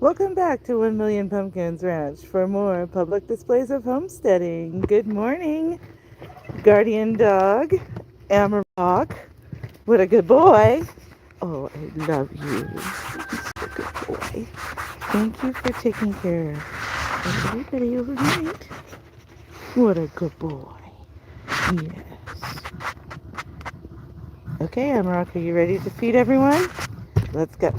Welcome back to 1 Million Pumpkins Ranch for more public displays of homesteading. Good morning, guardian dog, Amarok. What a good boy. Oh, I love you. You're a good boy. Thank you for taking care of everybody overnight. What a good boy. Yes. Okay, Amarok, are you ready to feed everyone? Let's go.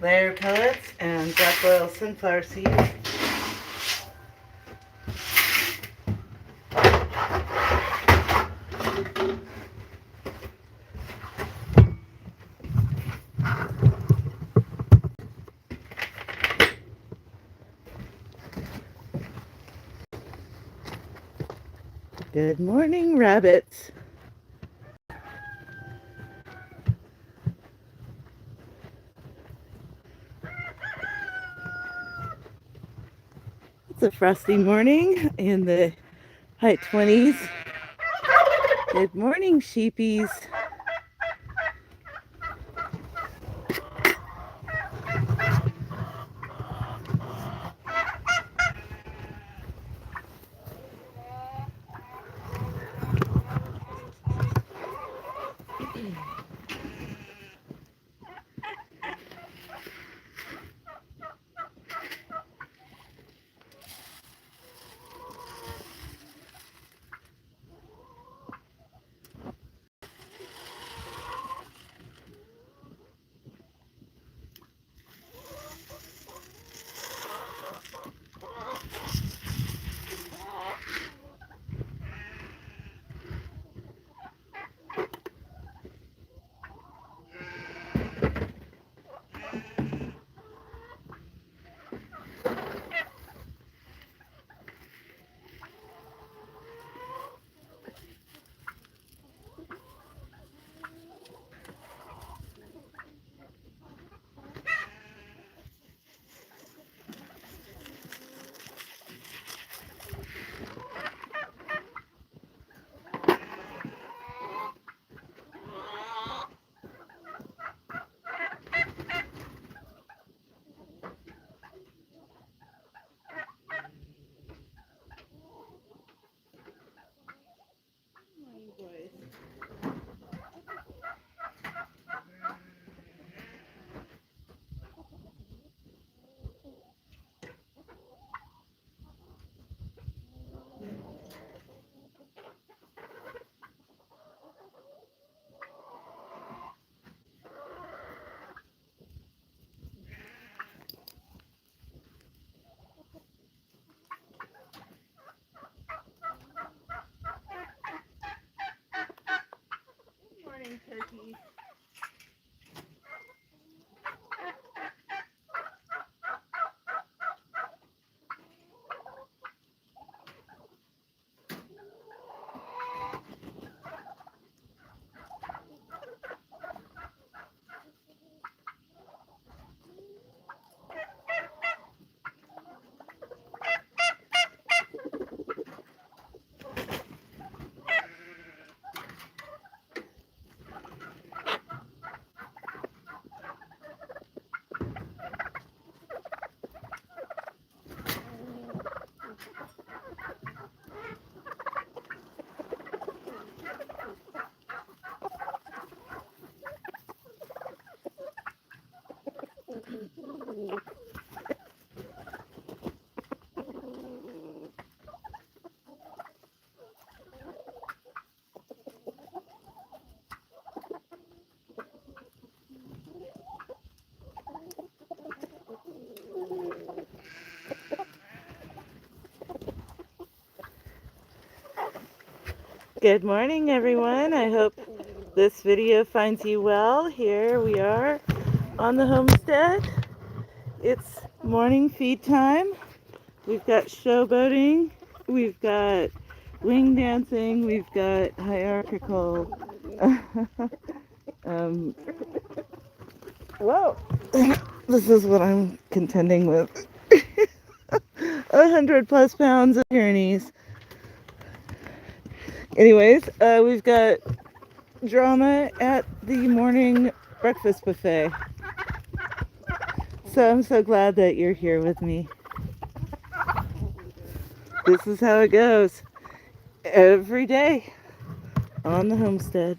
Layer pellets and black oil sunflower seeds. Good morning, rabbits. It's a frosty morning in the high 20s. Good morning, sheepies. Good morning, everyone. I hope this video finds you well. Here we are on the homestead. It's morning feed time. We've got showboating, we've got wing dancing, we've got hierarchical. Whoa! This is what I'm contending with. 100+ pounds of Pyrenees. Anyways, we've got drama at the morning breakfast buffet. So I'm so glad that you're here with me. This is how it goes every day on the homestead.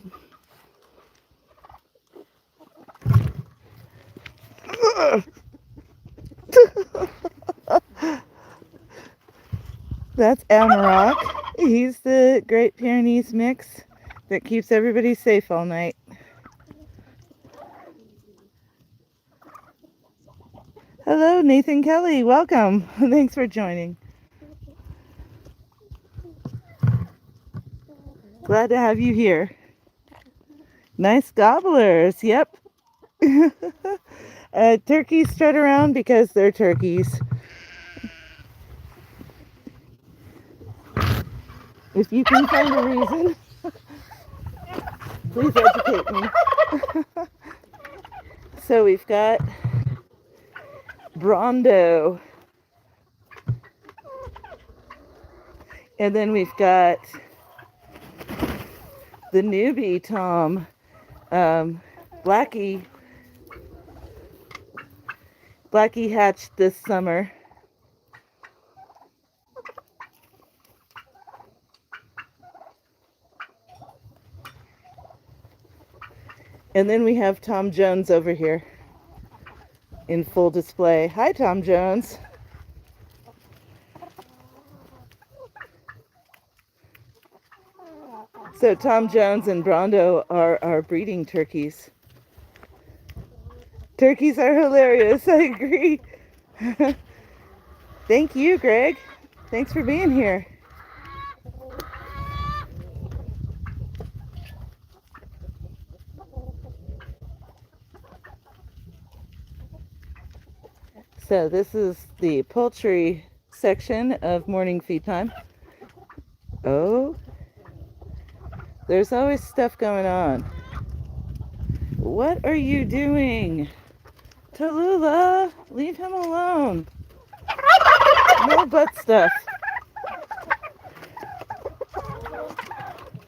That's Amarok. He's the Great Pyrenees mix that keeps everybody safe all night. Hello, Nathan Kelly. Welcome. Thanks for joining. Glad to have you here. Nice gobblers. Yep. Turkeys strut around because they're turkeys. If you can find a reason, please educate me. So we've got Brondo. And then we've got the newbie Tom. Blackie hatched this summer. And then we have Tom Jones over here in full display. Hi, Tom Jones. So Tom Jones and Brondo are our breeding turkeys. Turkeys are hilarious, I agree. Thank you, Greg. Thanks for being here. So this is the poultry section of morning feed time. Oh, there's always stuff going on. What are you doing? Tallulah, leave him alone. No butt stuff.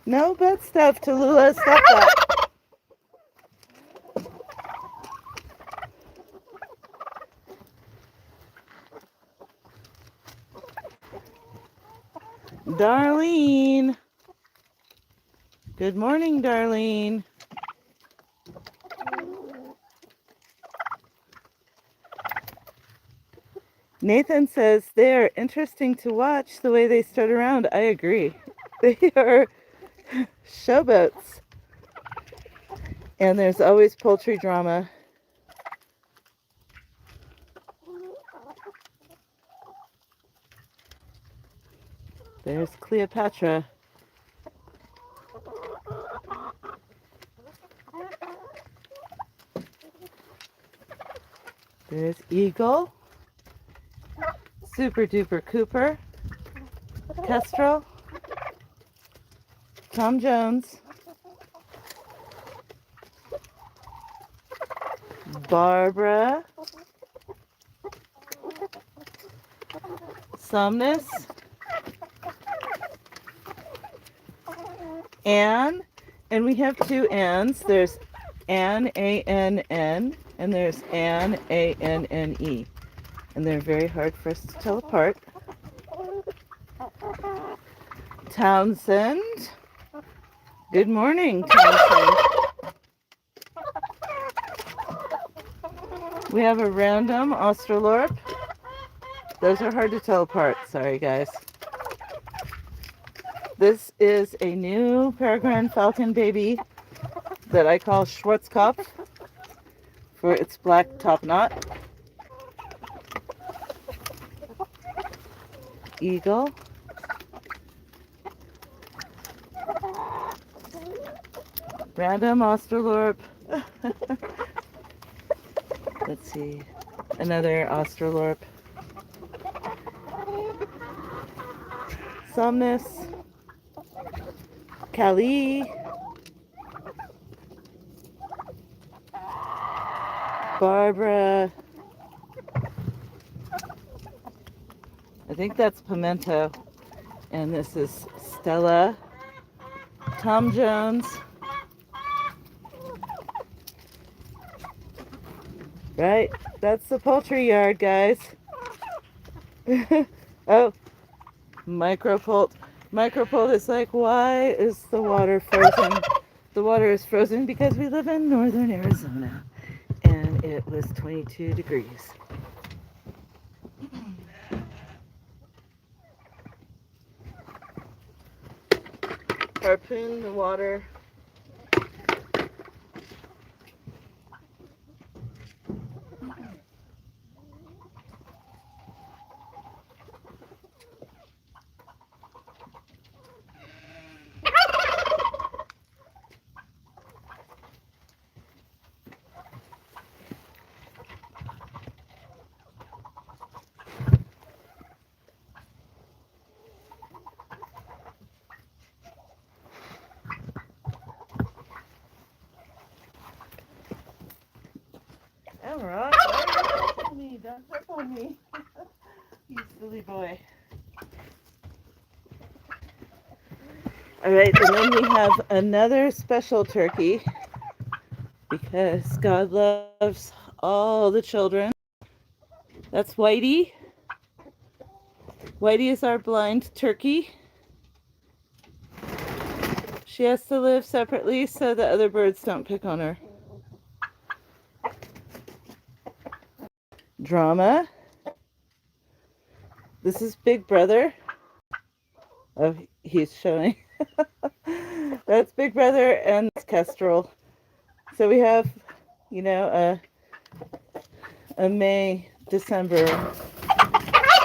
No butt stuff, Tallulah. Stop that. Darlene. Good morning, Darlene. Nathan says they are interesting to watch the way they strut around. I agree. They are showboats. And there's always poultry drama. There's Cleopatra. There's Eagle. Super Duper Cooper. Kestrel. Tom Jones. Barbara. Somnus. Anne. And we have two Anns. There's Ann, A-N-N, and there's Ann, A-N-N-E. And they're very hard for us to tell apart. Townsend. Good morning, Townsend. We have a random Australorp. Those are hard to tell apart. Sorry, guys. This is a new peregrine falcon baby that I call Schwarzkopf for its black top knot. Eagle. Random Australorp. Let's see. Another Australorp. Somnus. Cali. Barbara. I think that's Pimento. And this is Stella. Tom Jones. Right? That's the poultry yard, guys. Oh, Micropult. Micropult is like, why is the water frozen? The water is frozen because we live in northern Arizona. And it was 22 degrees. Harpoon the water. Alright, don't touch me, don't touch on me. You silly boy. Alright, and then we have another special turkey because God loves all the children. That's Whitey. Whitey is our blind turkey. She has to live separately so the other birds don't pick on her. Drama. This is Big Brother. Oh, he's showing. That's Big Brother and that's Kestrel. So we have, you know, a May, December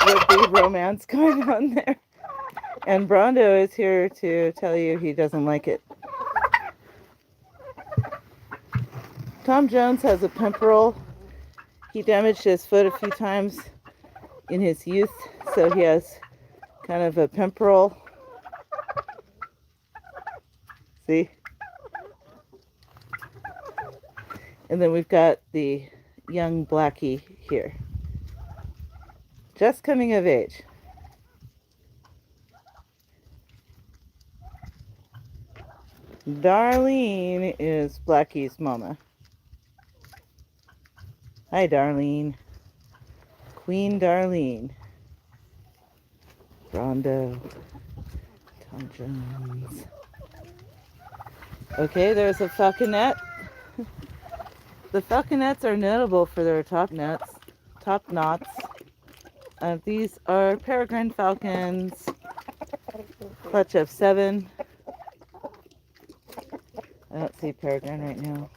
would-be romance going on there. And Brondo is here to tell you he doesn't like it. Tom Jones has a pimperel. He damaged his foot a few times in his youth, so he has kind of a pimperel. See? And then we've got the young Blackie here. Just coming of age. Darlene is Blackie's mama. Hi, Darlene. Queen Darlene. Rondo. Tom Jones. Okay, there's a falconet. The falconets are notable for their top knots. These are peregrine falcons, clutch of 7. I don't see peregrine right now.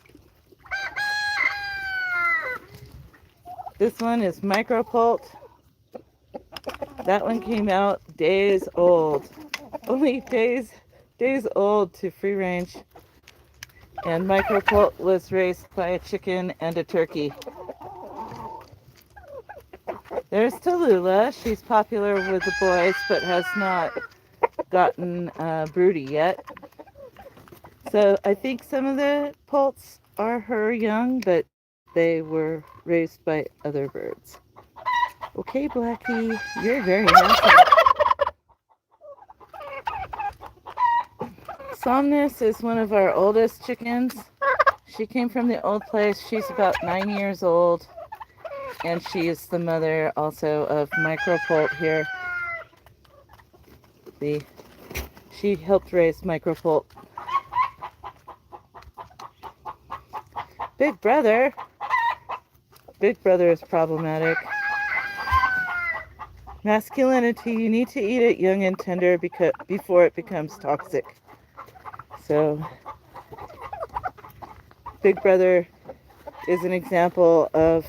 This one is Micropult. That one came out days old. Only days old to free range. And Micropult was raised by a chicken and a turkey. There's Tallulah. She's popular with the boys, but has not gotten broody yet. So I think some of the poults are her young, but they were raised by other birds. Okay, Blackie, you're very handsome. Somnus is one of our oldest chickens. She came from the old place. She's about 9 years old. And she is the mother also of Micropult here. See, she helped raise Micropult. Big Brother. Big Brother is problematic. Masculinity, you need to eat it young and tender before it becomes toxic. So, Big Brother is an example of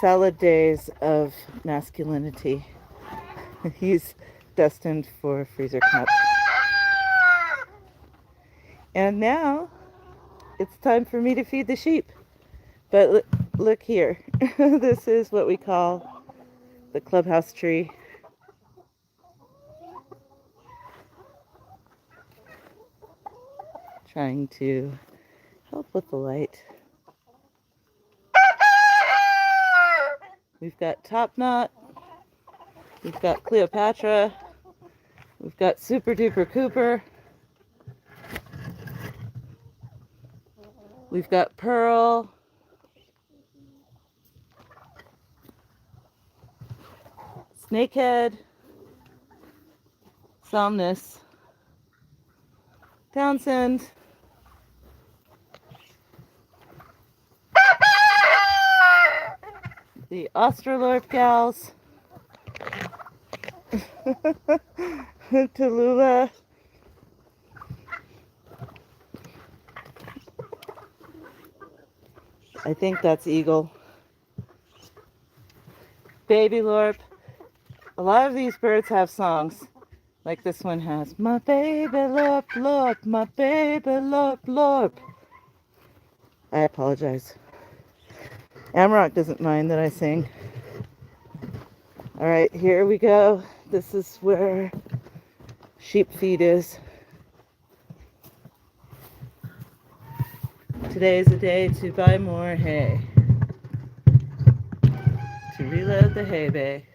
salad days of masculinity. He's destined for freezer cup. And now it's time for me to feed the sheep. But look here. This is what we call the clubhouse tree. Trying to help with the light. We've got Top Knot. We've got Cleopatra. We've got Super Duper Cooper. We've got Pearl. Snakehead. Somnus. Townsend. The Australorp gals. Tallulah. I think that's Eagle. Baby Lorp. A lot of these birds have songs. Like this one has. My baby Lorp, Lorp, my baby Lorp, Lorp. I apologize. Amarok doesn't mind that I sing. All right, here we go. This is where sheep feed is. Today is a day to buy more hay. To reload the hay bay.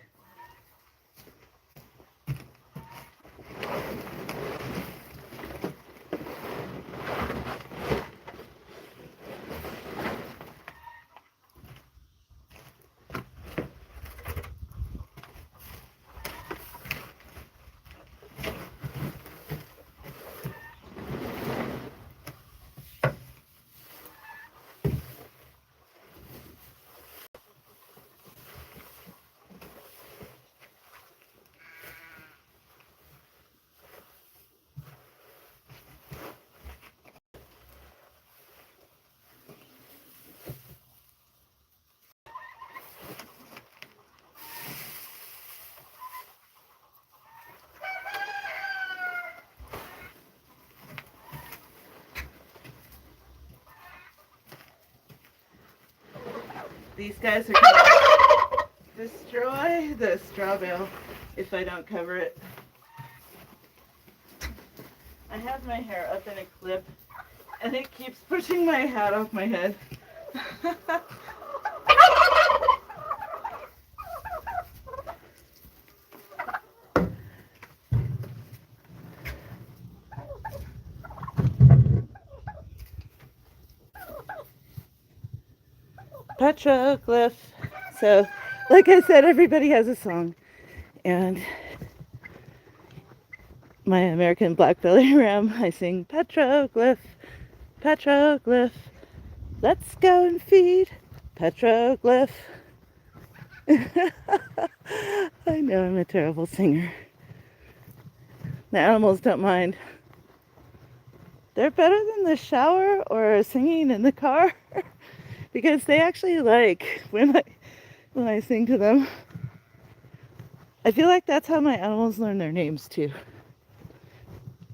These guys are going to destroy the straw bale if I don't cover it. I have my hair up in a clip and it keeps pushing my hat off my head. Petroglyph. So, like I said, everybody has a song. And my American black-belly ram, I sing Petroglyph, Petroglyph. Let's go and feed Petroglyph. I know I'm a terrible singer. The animals don't mind. They're better than the shower or singing in the car because they actually like when I sing to them. I feel like that's how my animals learn their names too.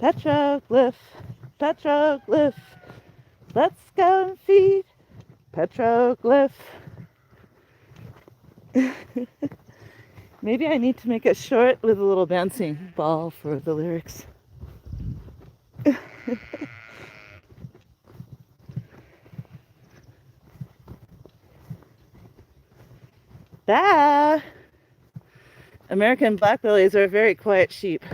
Petroglyph, Petroglyph. Let's go and feed Petroglyph. Maybe I need to make it short with a little bouncing ball for the lyrics. Bah! American blackbellies are very quiet sheep.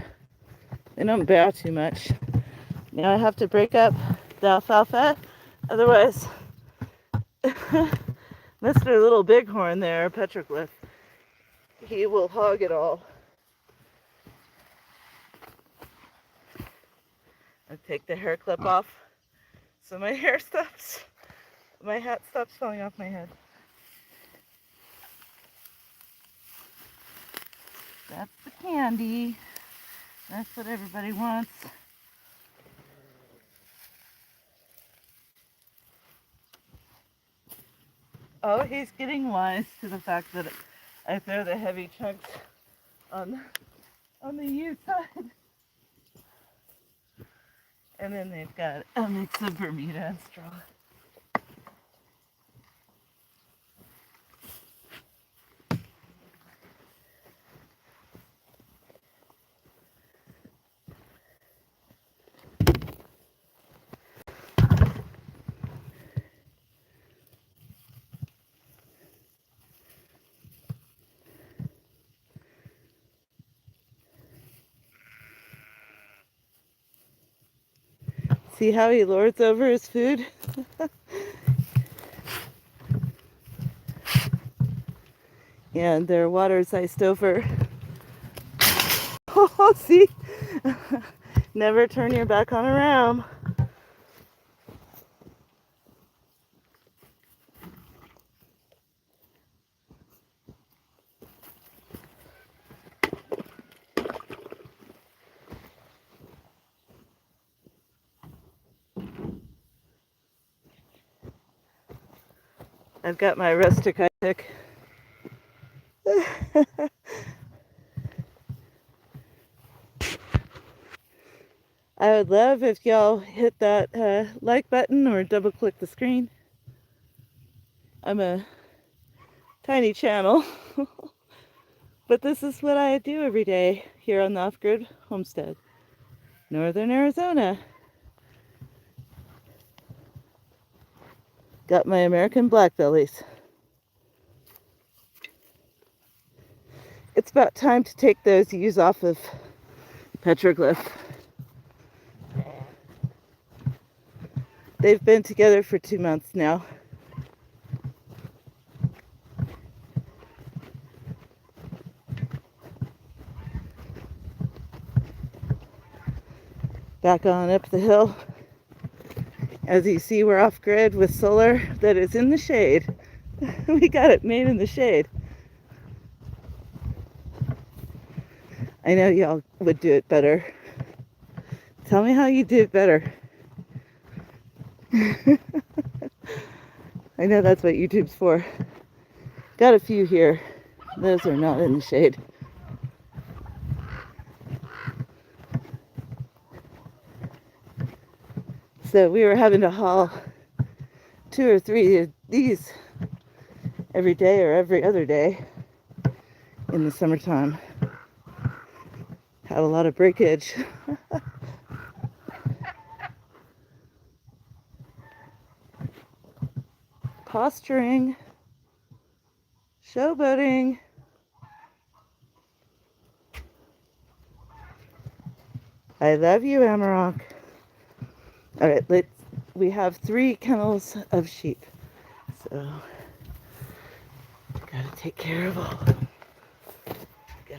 They don't bow too much. Now I have to break up the alfalfa, otherwise Mr. Little Bighorn there, Petroglyph, he will hog it all. I take the hair clip off so my hat stops falling off my head. That's the candy. That's what everybody wants. Oh, he's getting wise to the fact that I throw the heavy chunks on the U side. And then they've got a mix of Bermuda and straw. See how he lords over his food? And their water's iced over. Oh, see? Never turn your back on a ram. I've got my rustic pick. I would love if y'all hit that like button or double click the screen. I'm a tiny channel, but this is what I do every day here on the off-grid homestead, Northern Arizona. Got my American blackbellies. It's about time to take those ewes off of petroglyph. They've been together for 2 months now. Back on up the hill. As you see, we're off grid with solar that is in the shade. We got it made in the shade. I know y'all would do it better. Tell me how you do it better. I know that's what YouTube's for. Got a few here. Those are not in the shade. So we were having to haul 2 or 3 of these every day or every other day in the summertime. Had a lot of breakage. Posturing, showboating. I love you, Amarok. All right, we have 3 kennels of sheep, so gotta take care of all of them. Go.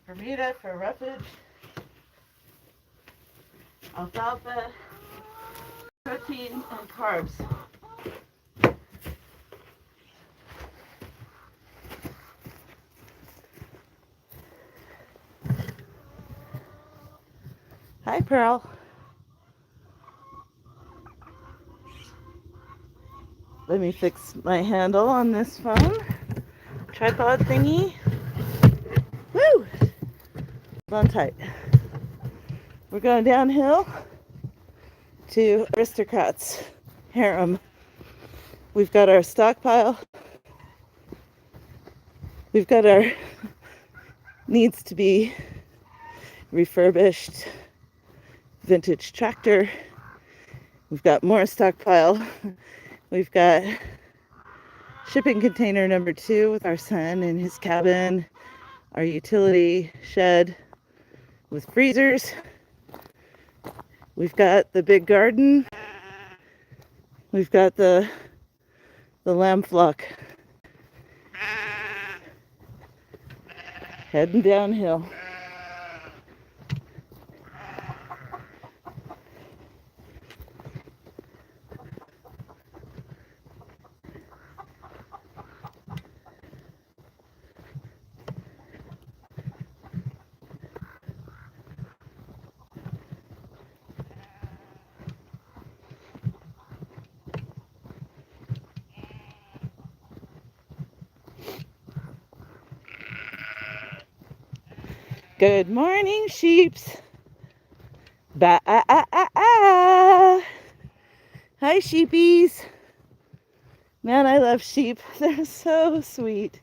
Bermuda for roughage, alfalfa, protein, and carbs. Hi, Pearl. Let me fix my handle on this phone. Tripod thingy. Woo! Hold on tight. We're going downhill to Aristocrats harem. We've got our stockpile. We've got our needs to be refurbished vintage tractor. We've got more stockpile. We've got shipping container number 2 with our son in his cabin, our utility shed with freezers. We've got the big garden. We've got the lamb flock. Heading downhill. Good morning, sheeps. Ba-ah-ah-ah-ah. Hi, sheepies. Man, I love sheep. They're so sweet.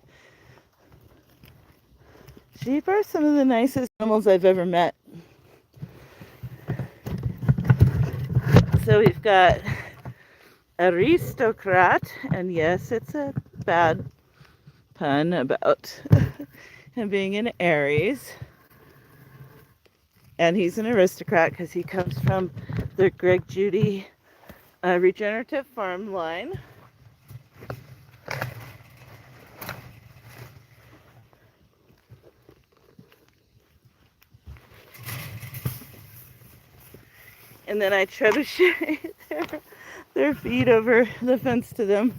Sheep are some of the nicest animals I've ever met. So we've got aristocrat, and yes, it's a bad pun about him being an Aries. And he's an aristocrat because he comes from the Greg Judy regenerative farm line. And then I trebuchet their feet over the fence to them.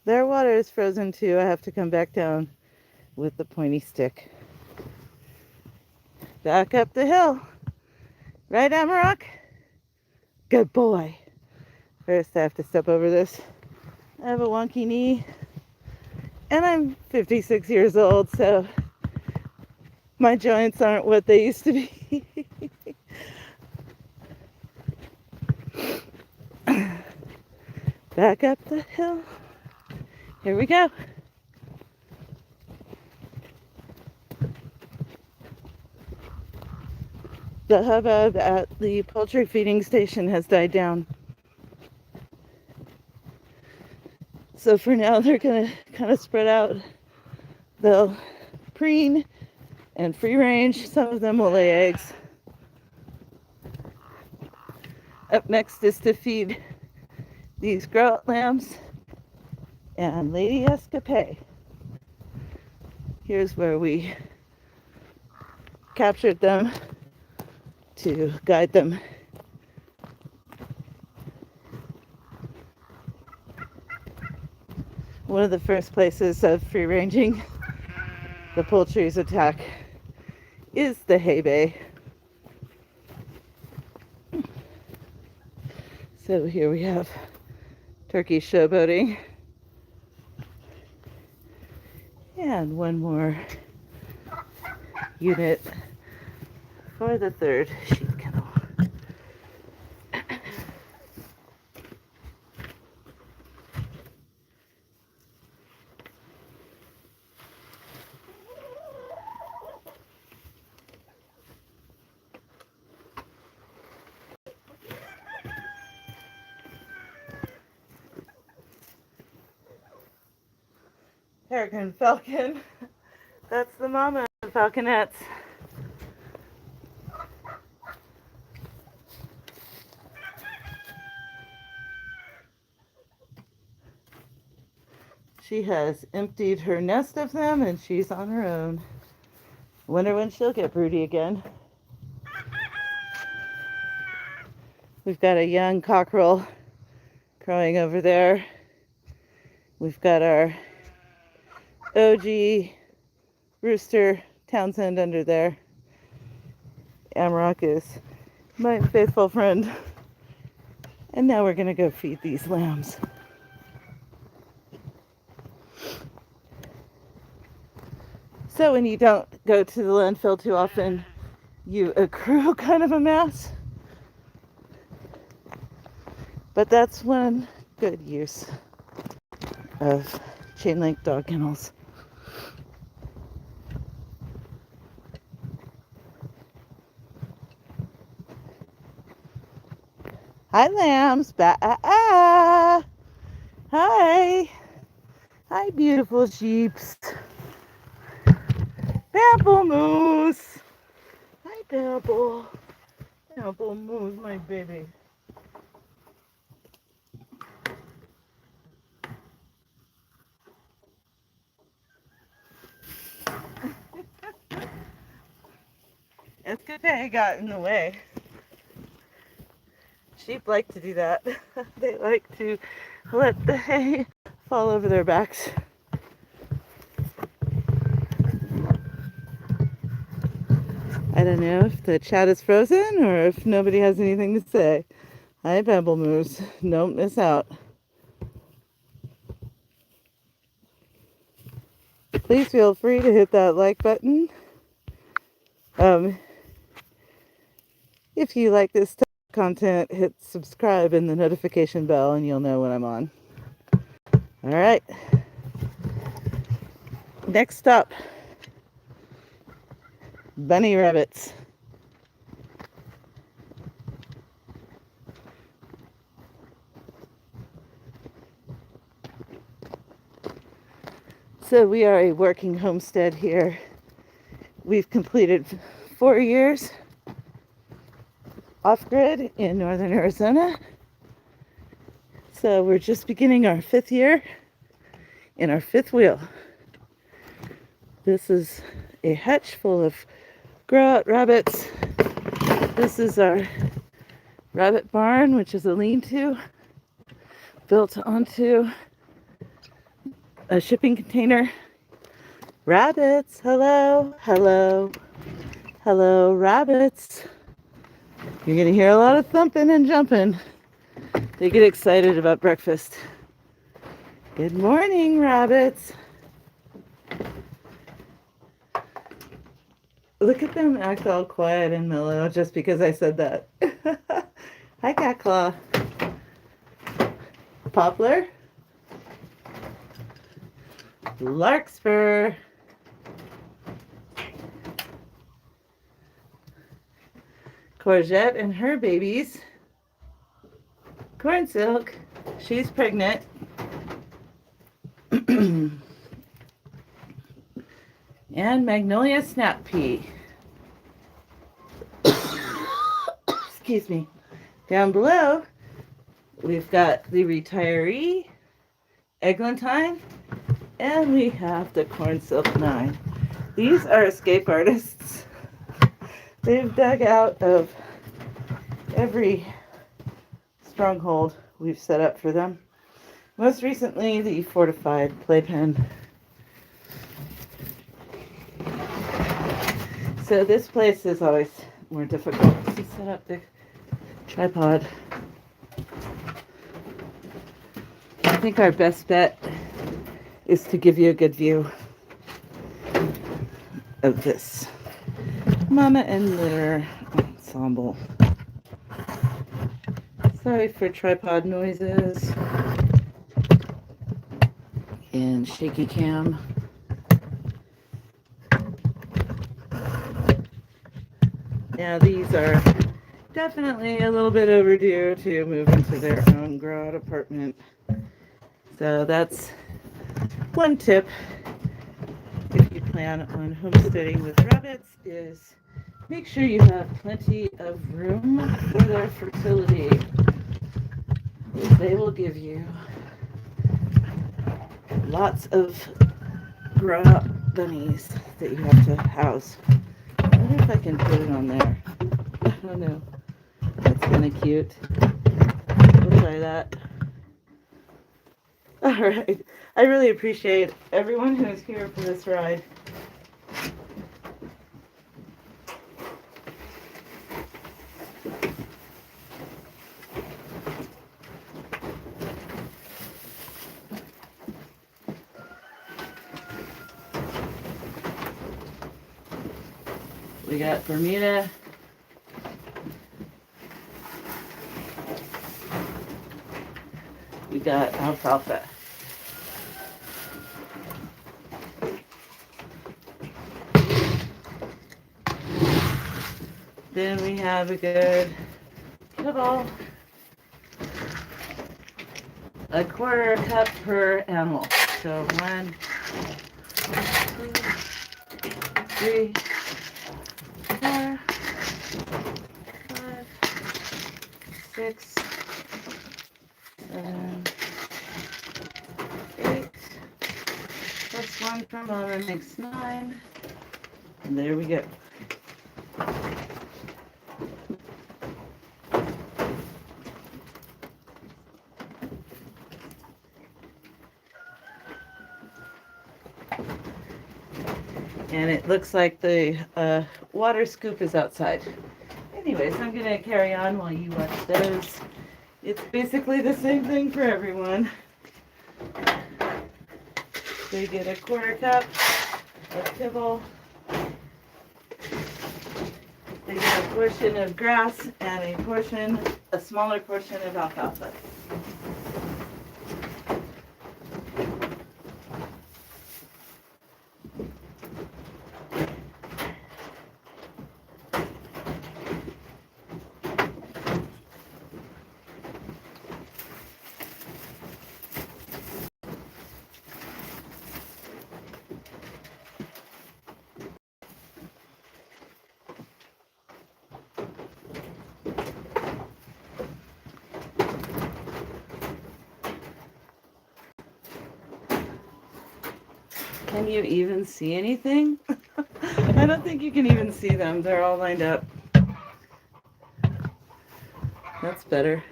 Their water is frozen too. I have to come back down with the pointy stick. Back up the hill. Right, Amarok? Good boy. First I have to step over this. I have a wonky knee. And I'm 56 years old, so my joints aren't what they used to be. Back up the hill. Here we go. The hubbub at the poultry feeding station has died down. So for now, they're going to kind of spread out. They'll preen and free range. Some of them will lay eggs. Up next is to feed these grout lambs and Lady Escapade. Here's where we captured them to guide them. One of the first places of free ranging the poultry's attack is the hay bay. So here we have turkey showboating. And one more unit for the third sheep kennel. Peregrine falcon. That's the mama of falconets. She has emptied her nest of them and she's on her own. Wonder when she'll get broody again. We've got a young cockerel crowing over there. We've got our OG rooster Townsend under there. Amarok is my faithful friend. And now we're going to go feed these lambs. So when you don't go to the landfill too often, you accrue kind of a mass. But that's one good use of chain link dog kennels. Hi, lambs. Ba-ah-ah. Hi. Hi, beautiful sheeps. Pamplemousse. Hi, Pample. Pamplemousse, my baby. Escapade got in the way. Sheep like to do that. They like to let the hay fall over their backs. I don't know if the chat is frozen or if nobody has anything to say. Hi, Pebble Moose. Don't miss out. Please feel free to hit that like button. If you like this content, hit subscribe and the notification bell and you'll know when I'm on. All right. Next up, bunny rabbits. So we are a working homestead here. We've completed 4 years off-grid in northern Arizona. So we're just beginning our 5th year in our 5th wheel. This is a hutch full of grow-out rabbits. This is our rabbit barn, which is a lean-to built onto a shipping container. Rabbits, hello, hello, hello, rabbits. You're gonna hear a lot of thumping and jumping. They get excited about breakfast. Good morning, rabbits. Look at them act all quiet and mellow just because I said that. Hi, Cat Claw. Poplar. Larkspur. Courgette and her babies. Corn Silk. She's pregnant. And Magnolia Snap Pea. Excuse me. Down below, we've got the retiree, eglantine, and we have the Corn Silk 9. These are escape artists. They've dug out of every stronghold we've set up for them. Most recently, the fortified playpen. So this place is always more difficult to set up the tripod. I think our best bet is to give you a good view of this mama and litter ensemble. Sorry for tripod noises and shaky cam. Now these are definitely a little bit overdue to move into their own grow-out apartment. So that's one tip if you plan on homesteading with rabbits, is make sure you have plenty of room for their fertility. They will give you lots of grown-up bunnies that you have to house. I wonder if I can put it on there. I don't know. That's kind of cute. We'll try that. All right. I really appreciate everyone who is here for this ride. We got Bermuda. We got alfalfa. Then we have a good kibble, a quarter cup per animal. So 1, 2, 3, 4, 5, 6, 7, 8, plus 1 per mother makes 9. And there we go. And it looks like the water scoop is outside. Anyways, I'm going to carry on while you watch those. It's basically the same thing for everyone. They get a quarter cup of kibble. They get a portion of grass and a smaller portion of alfalfa. Can you even see anything? I don't think you can even see them. They're all lined up. That's better.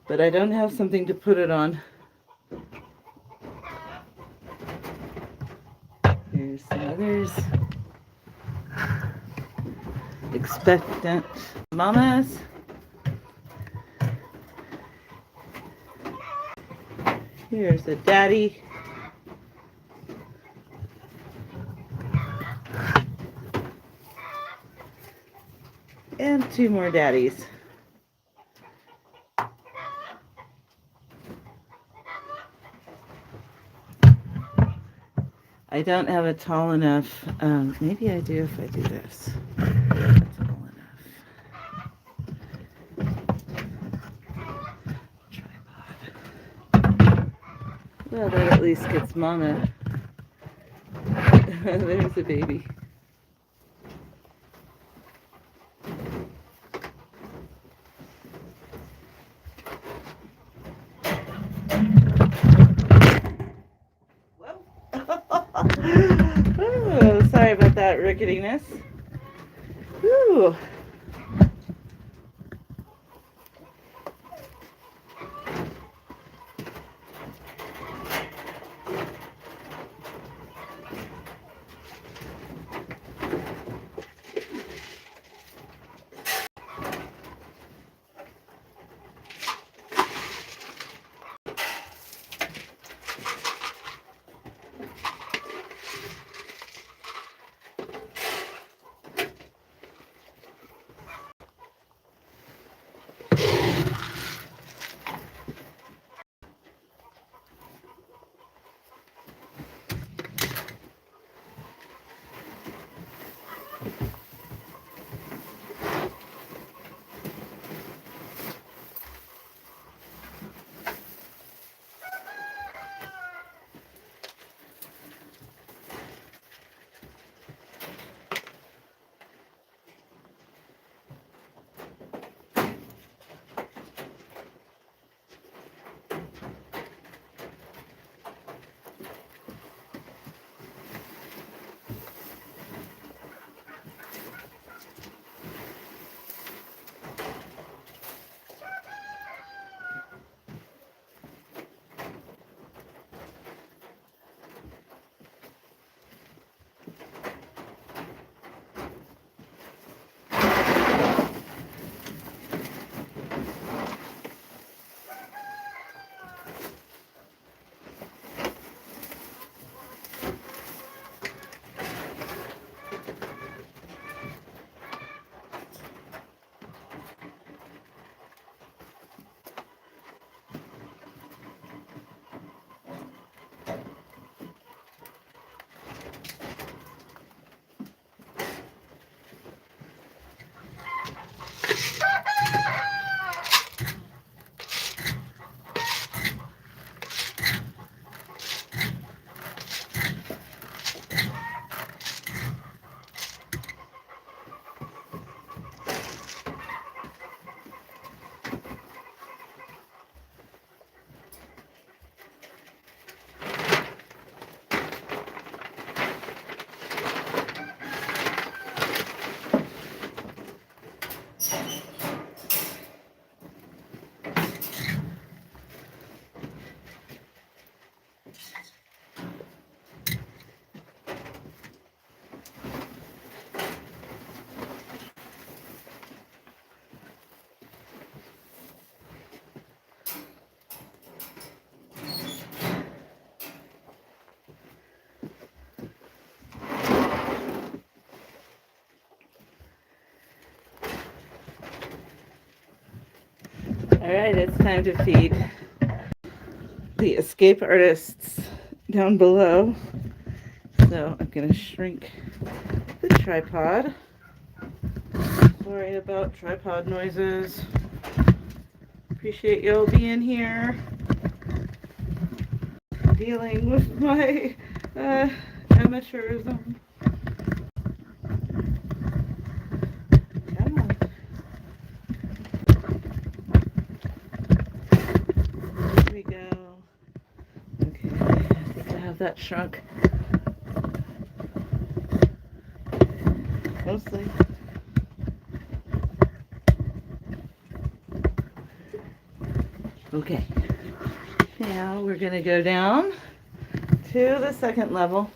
But I don't have something to put it on. Here's some others. Expectant mamas. Here's a daddy. And two more daddies. I don't have it tall enough. Maybe I do if I do this. That's tall enough. Tripod. Well, that at least gets Mama. There's a baby. Oh, sorry about that ricketiness. Ooh. Alright, it's time to feed the escape artists down below. So I'm going to shrink the tripod. Sorry about tripod noises. Appreciate y'all being here. Dealing with my amateurism. Come on. Here we go. Okay, I think I have that shrunk. Mostly. Okay. Now we're going to go down to the second level.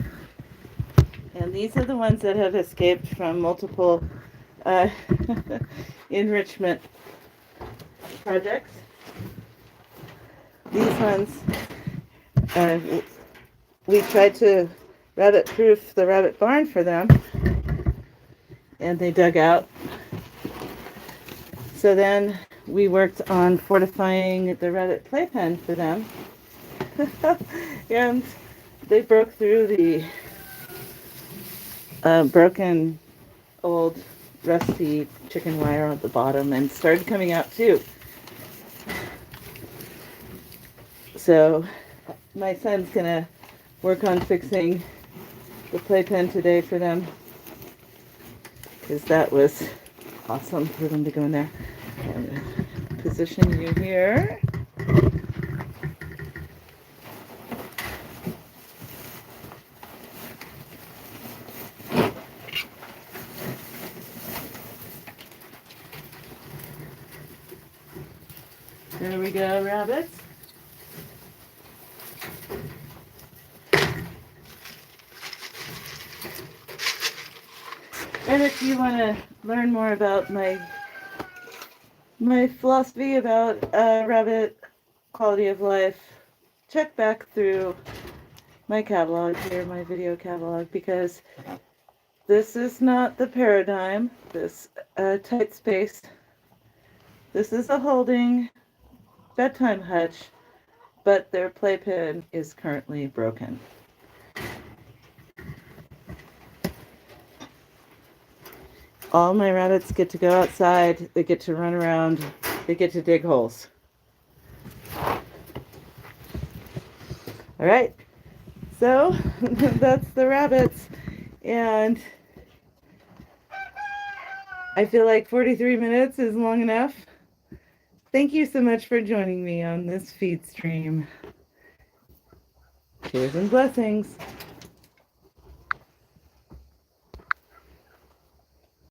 And these are the ones that have escaped from multiple enrichment projects. These ones, we tried to rabbit-proof the rabbit barn for them, and they dug out. So then we worked on fortifying the rabbit playpen for them. And they broke through the broken old rusty chicken wire at the bottom and started coming out too. So my son's gonna work on fixing the playpen today for them, because that was awesome for them to go in there. I'm gonna position you here. There we go, rabbits. And if you want to learn more about my philosophy about rabbit quality of life, check back through my catalog here, my video catalog, because this is not the paradigm, this tight space. This is a holding bedtime hutch, but their playpen is currently broken. All my rabbits get to go outside, they get to run around, they get to dig holes. All right, so that's the rabbits, and I feel like 43 minutes is long enough. Thank you so much for joining me on this feed stream. Cheers and blessings.